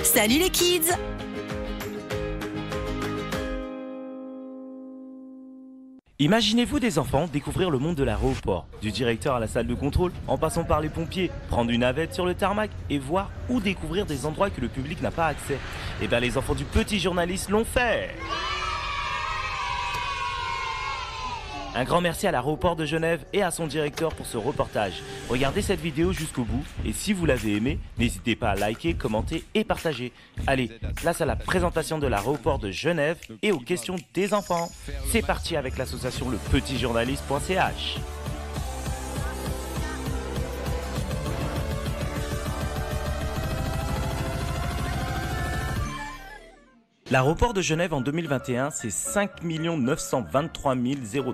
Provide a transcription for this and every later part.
Salut les kids! Imaginez-vous des enfants découvrir le monde de l'aéroport, du directeur à la salle de contrôle, en passant par les pompiers, prendre une navette sur le tarmac et voir ou découvrir des endroits que le public n'a pas accès. Et bien les enfants du petit journaliste l'ont fait! Un grand merci à l'aéroport de Genève et à son directeur pour ce reportage. Regardez cette vidéo jusqu'au bout et si vous l'avez aimée, n'hésitez pas à liker, commenter et partager. Allez, place à la présentation de l'aéroport de Genève et aux questions des enfants. C'est parti avec l'association lepetitjournaliste.ch. L'aéroport de Genève en 2021, c'est 5 923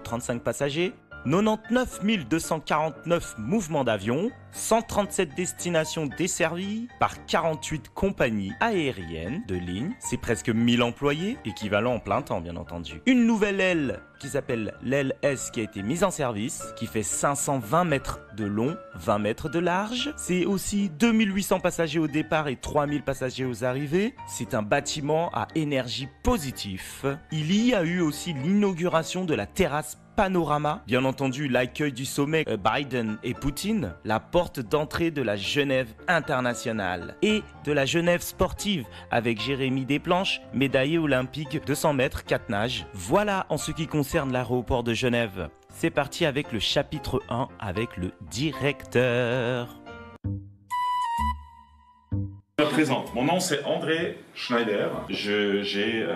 035 passagers, 99 249 mouvements d'avion, 137 destinations desservies par 48 compagnies aériennes de ligne, c'est presque 1000 employés, équivalent en plein temps bien entendu. Une nouvelle aile qui s'appelle l'aile S qui a été mise en service, qui fait 520 mètres de long, 20 mètres de large. C'est aussi 2800 passagers au départ et 3000 passagers aux arrivées. C'est un bâtiment à énergie positive. Il y a eu aussi l'inauguration de la terrasse Panorama, bien entendu l'accueil du sommet Biden et Poutine, la porte d'entrée de la Genève internationale et de la Genève sportive avec Jérémy Desplanches, médaillé olympique 200 mètres 4 nages. Voilà en ce qui concerne l'aéroport de Genève. C'est parti avec le chapitre 1 avec le directeur. Je me présente, mon nom c'est André Schneider, j'ai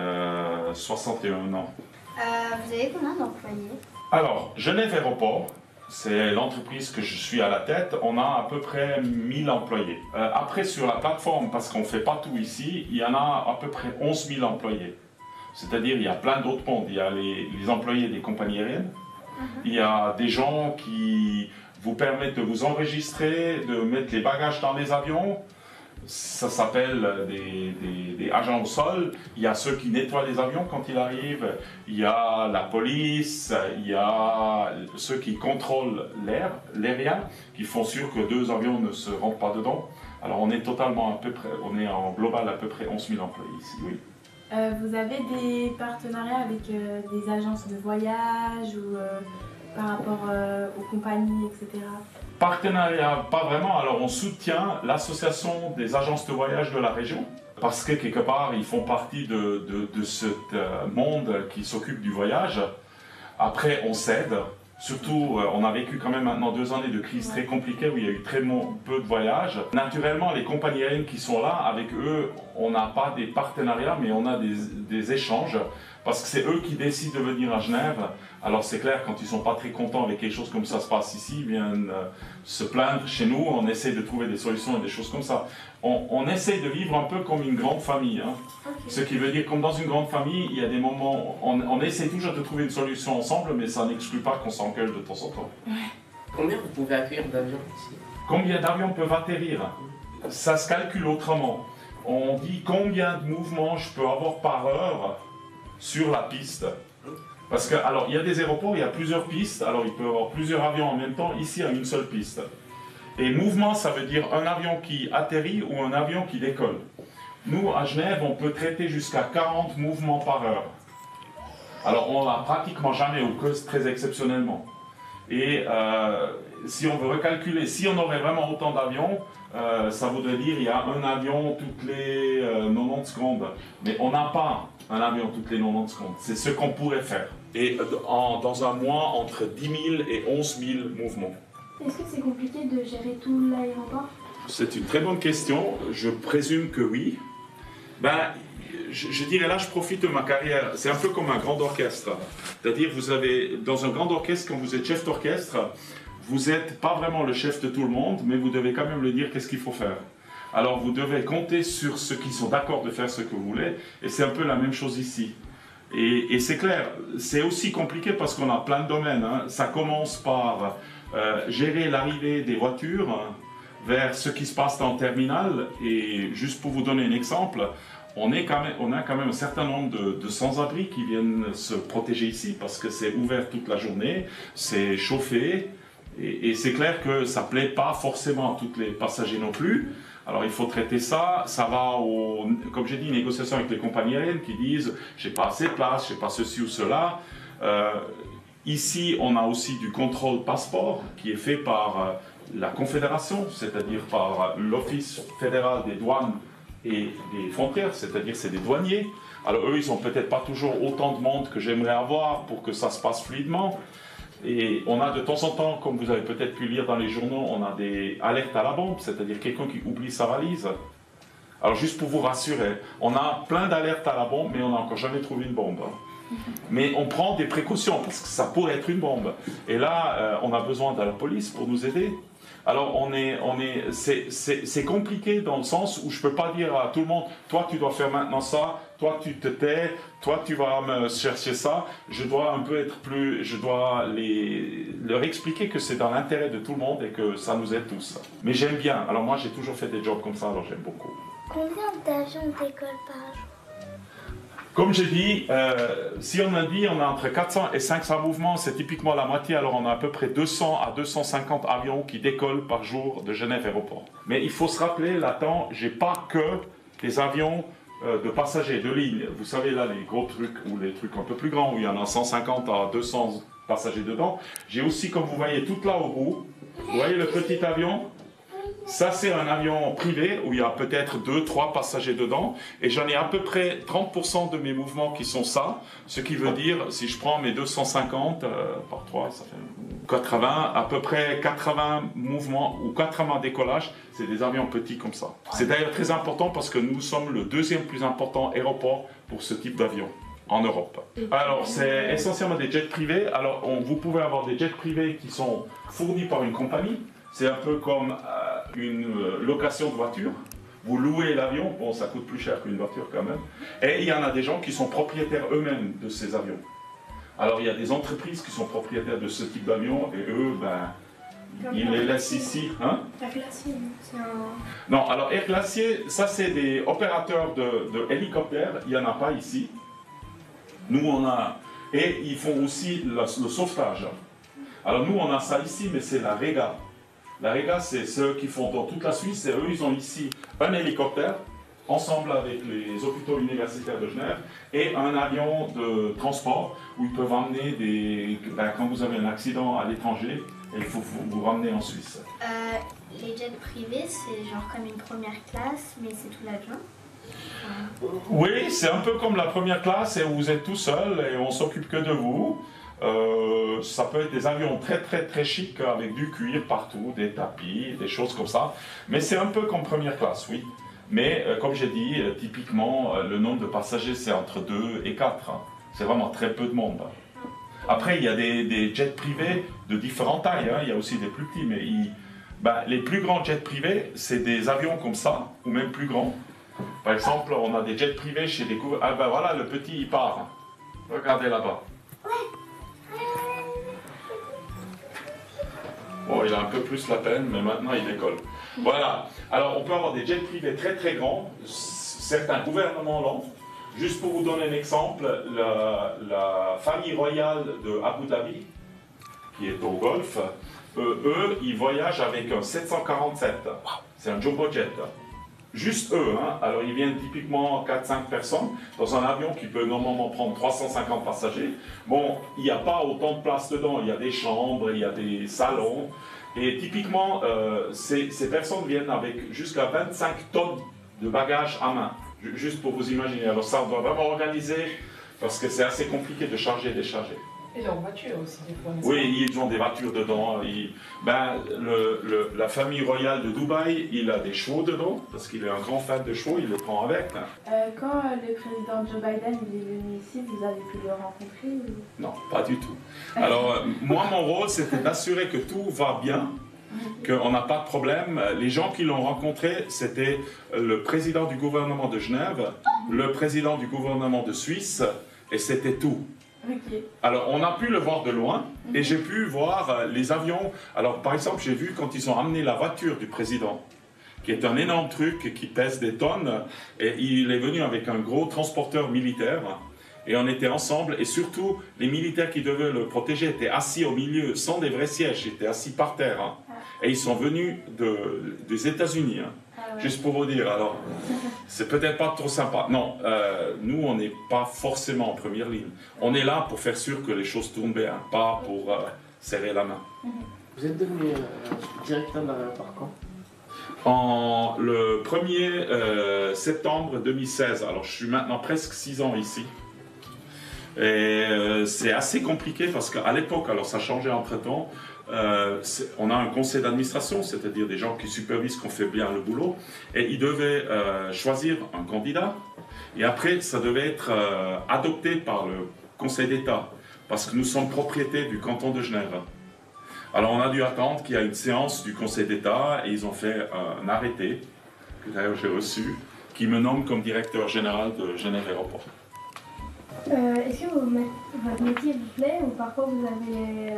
61 ans. Vous avez combien d'employés? Alors, Genève Aéroport, c'est l'entreprise que je suis à la tête, on a à peu près 1000 employés. Après, sur la plateforme, parce qu'on ne fait pas tout ici, il y en a à peu près 11 000 employés. C'est-à-dire, il y a plein d'autres mondes. Il y a les employés des compagnies aériennes, il y a des gens qui vous permettent de vous enregistrer, de mettre les bagages dans les avions. Ça s'appelle des agents au sol. Il y a ceux qui nettoient les avions quand ils arrivent. Il y a la police. Il y a ceux qui contrôlent l'aérien, qui font sûr que 2 avions ne se rentrent pas dedans. Alors on est totalement à peu près, on est en global à peu près 11 000 employés ici, oui. Vous avez des partenariats avec des agences de voyage ou par rapport aux compagnies, etc. Partenariat, pas vraiment. Alors on soutient l'association des agences de voyage de la région parce que quelque part ils font partie de ce monde qui s'occupe du voyage. Après on s'aide. Surtout, on a vécu quand même maintenant 2 années de crise très compliquée où il y a eu très peu de voyages. Naturellement, les compagnies aériennes qui sont là, avec eux, on n'a pas des partenariats, mais on a des échanges. Parce que c'est eux qui décident de venir à Genève. Alors c'est clair, quand ils ne sont pas très contents avec quelque chose comme ça se passe ici, ils viennent se plaindre chez nous. On essaie de trouver des solutions et des choses comme ça. On essaie de vivre un peu comme une grande famille. Hein. Okay. Ce qui veut dire, comme dans une grande famille, il y a des moments, on essaie toujours de trouver une solution ensemble, mais ça n'exclut pas qu'on s'engueule de temps en temps. Combien vous pouvez accueillir d'avions ici? Combien d'avions peuvent atterrir? Ça se calcule autrement. On dit combien de mouvements je peux avoir par heure sur la piste. Parce que, alors, il y a des aéroports, il y a plusieurs pistes, alors il peut y avoir plusieurs avions en même temps, ici à une seule piste. Et mouvement, ça veut dire un avion qui atterrit ou un avion qui décolle. Nous, à Genève, on peut traiter jusqu'à 40 mouvements par heure. Alors, on l'a pratiquement jamais, ou que très exceptionnellement. Et si on veut recalculer, si on aurait vraiment autant d'avions, ça voudrait dire qu'il y a un avion toutes les 90 secondes. Mais on n'a pas un avion toutes les 90 secondes. C'est ce qu'on pourrait faire. Et dans un mois, entre 10 000 et 11 000 mouvements. Est-ce que c'est compliqué de gérer tout l'aéroport? C'est une très bonne question. Je présume que oui. Ben, je dirais là, je profite de ma carrière. C'est un peu comme un grand orchestre. C'est-à-dire, vous avez, dans un grand orchestre, quand vous êtes chef d'orchestre, vous n'êtes pas vraiment le chef de tout le monde, mais vous devez quand même le dire qu'est-ce qu'il faut faire. Alors, vous devez compter sur ceux qui sont d'accord de faire ce que vous voulez. Et c'est un peu la même chose ici. Et c'est clair, c'est aussi compliqué parce qu'on a plein de domaines. Hein. Ça commence par gérer l'arrivée des voitures vers ce qui se passe dans le terminal. Et juste pour vous donner un exemple, on a quand même un certain nombre de sans-abri qui viennent se protéger ici parce que c'est ouvert toute la journée, c'est chauffé. Et c'est clair que ça ne plaît pas forcément à tous les passagers non plus. Alors il faut traiter ça, ça va comme j'ai dit, négociation avec les compagnies aériennes qui disent « j'ai pas assez de place, j'ai pas ceci ou cela ». Ici, on a aussi du contrôle passeport qui est fait par la Confédération, c'est-à-dire par l'Office fédéral des douanes et des frontières, c'est-à-dire c'est des douaniers. Alors eux, ils n'ont peut-être pas toujours autant de monde que j'aimerais avoir pour que ça se passe fluidement. Et on a de temps en temps, comme vous avez peut-être pu lire dans les journaux, on a des alertes à la bombe, c'est-à-dire quelqu'un qui oublie sa valise. Alors juste pour vous rassurer, on a plein d'alertes à la bombe, mais on n'a encore jamais trouvé une bombe. Mais on prend des précautions, parce que ça pourrait être une bombe. Et là, on a besoin de la police pour nous aider. Alors c'est compliqué dans le sens où je ne peux pas dire à tout le monde « toi tu dois faire maintenant ça, toi tu te tais, toi tu vas me chercher ça ». Je dois un peu être plus... Je dois leur expliquer que c'est dans l'intérêt de tout le monde et que ça nous aide tous. Mais j'aime bien. Alors moi j'ai toujours fait des jobs comme ça, alors j'aime beaucoup. Combien d'avions décollent par jour? Comme j'ai dit, si on a dit on a entre 400 et 500 mouvements, c'est typiquement la moitié. Alors on a à peu près 200 à 250 avions qui décollent par jour de Genève Aéroport. Mais il faut se rappeler, là-dedans, j'ai pas que des avions de passagers, de ligne. Vous savez là, les gros trucs ou les trucs un peu plus grands où il y en a 150 à 200 passagers dedans. J'ai aussi, comme vous voyez, tout là au bout, vous voyez le petit avion? Ça, c'est un avion privé où il y a peut-être 2-3 passagers dedans. Et j'en ai à peu près 30% de mes mouvements qui sont ça. Ce qui veut dire, si je prends mes 250 par 3, ça fait 80, à peu près 80 mouvements ou 80 décollages. C'est des avions petits comme ça. C'est d'ailleurs très important parce que nous sommes le deuxième plus important aéroport pour ce type d'avion en Europe. Alors, c'est essentiellement des jets privés. Alors, vous pouvez avoir des jets privés qui sont fournis par une compagnie. C'est un peu comme une location de voiture. Vous louez l'avion, bon ça coûte plus cher qu'une voiture quand même. Et il y en a des gens qui sont propriétaires eux-mêmes de ces avions. Alors il y a des entreprises qui sont propriétaires de ce type d'avion et eux, ils les laissent ici. Hein? Air Glacier, c'est un... Non, alors Air Glacier, ça c'est des opérateurs de hélicoptères, il n'y en a pas ici. Nous on a... Et ils font aussi le sauvetage. Alors nous on a ça ici, mais c'est la Rega. La Rega, c'est ceux qui font dans toute la Suisse, et eux, ils ont ici un hélicoptère, ensemble avec les hôpitaux universitaires de Genève, et un avion de transport, où ils peuvent emmener quand vous avez un accident à l'étranger, il faut vous ramener en Suisse. Les jets privés, c'est genre comme une première classe, mais c'est tout l'avion. Oui, c'est un peu comme la première classe, et vous êtes tout seul, et on s'occupe que de vous. Ça peut être des avions très très très chics avec du cuir partout, des tapis, des choses comme ça. Mais c'est un peu comme première classe, oui. Mais comme j'ai dit, typiquement, le nombre de passagers c'est entre 2 et 4. Hein. C'est vraiment très peu de monde. Après, il y a des jets privés de différentes tailles. Hein. Il y a aussi des plus petits. Mais les plus grands jets privés, c'est des avions comme ça, ou même plus grands. Par exemple, on a des jets privés chez des gouvernements. Ah ben voilà, le petit il part. Regardez là-bas. Bon, il a un peu plus la peine, mais maintenant il décolle. Voilà. Alors, on peut avoir des jets privés très très grands. Certains gouvernements l'ont. Juste pour vous donner un exemple, la famille royale de Abu Dhabi, qui est au Golfe, eux, ils voyagent avec un 747. C'est un jumbo jet. Juste eux, hein. Alors ils viennent typiquement 4-5 personnes dans un avion qui peut normalement prendre 350 passagers. Bon, il n'y a pas autant de place dedans, il y a des chambres, il y a des salons. Et typiquement, ces personnes viennent avec jusqu'à 25 tonnes de bagages à main. Juste pour vous imaginer. Alors ça, on doit vraiment organiser parce que c'est assez compliqué de charger et décharger. Et leur voiture aussi, des fois. Oui, ils ont des voitures dedans. La famille royale de Dubaï, il a des chevaux dedans, parce qu'il est un grand fan de chevaux, il les prend avec. Quand le président Joe Biden il est venu ici, vous avez pu le rencontrer ou... Non, pas du tout. Alors, moi, mon rôle, c'était d'assurer que tout va bien, qu'on n'a pas de problème. Les gens qui l'ont rencontré, c'était le président du gouvernement de Genève, le président du gouvernement de Suisse, Et c'était tout. Ok. Alors, on a pu le voir de loin et j'ai pu voir les avions. Alors, par exemple, j'ai vu quand ils ont amené la voiture du président, qui est un énorme truc qui pèse des tonnes, et il est venu avec un gros transporteur militaire, et on était ensemble, et surtout, les militaires qui devaient le protéger étaient assis au milieu, sans des vrais sièges, ils étaient assis par terre, hein. Et ils sont venus des États-Unis, hein. Ah ouais. Juste pour vous dire. Alors, c'est peut-être pas trop sympa. Non, nous, on n'est pas forcément en première ligne. On est là pour faire sûr que les choses tournent bien, pas pour serrer la main. Vous êtes devenu directeur de l'aéroport quand? Le 1er septembre 2016. Alors, je suis maintenant presque 6 ans ici. Et c'est assez compliqué parce qu'à l'époque, alors ça a changé entre-temps, on a un conseil d'administration, c'est-à-dire des gens qui supervisent qu'on fait bien le boulot, et ils devaient choisir un candidat, et après ça devait être adopté par le Conseil d'État, parce que nous sommes propriétés du canton de Genève. Alors on a dû attendre qu'il y ait une séance du Conseil d'État, et ils ont fait un arrêté, que d'ailleurs j'ai reçu, qui me nomme comme directeur général de Genève Aéroport. Est-ce que votre métier vous plaît ou parfois vous avez...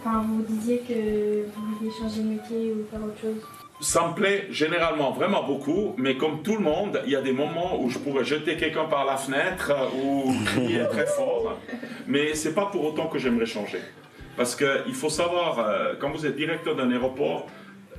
vous disiez que vous vouliez changer de métier ou faire autre chose? Ça me plaît généralement vraiment beaucoup, mais comme tout le monde, il y a des moments où je pourrais jeter quelqu'un par la fenêtre ou crier très fort, mais c'est pas pour autant que j'aimerais changer. Parce qu'il faut savoir, quand vous êtes directeur d'un aéroport,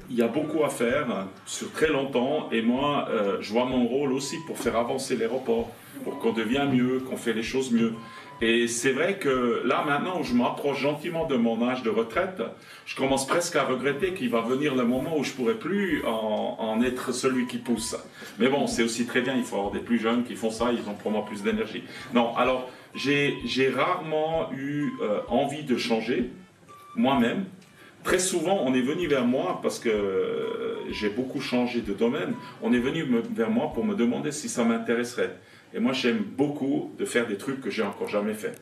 il y a beaucoup à faire sur très longtemps, et moi, je vois mon rôle aussi pour faire avancer l'aéroport, pour qu'on devienne mieux, qu'on fait les choses mieux. Et c'est vrai que là, maintenant, où je m'approche gentiment de mon âge de retraite, je commence presque à regretter qu'il va venir le moment où je ne pourrai plus en être celui qui pousse. Mais bon, c'est aussi très bien, il faut avoir des plus jeunes qui font ça, ils ont probablement plus d'énergie. Non, alors, j'ai rarement eu envie de changer, moi-même. Très souvent, on est venu vers moi, parce que j'ai beaucoup changé de domaine, on est venu vers moi pour me demander si ça m'intéresserait. Et moi, j'aime beaucoup de faire des trucs que j'ai encore jamais fait.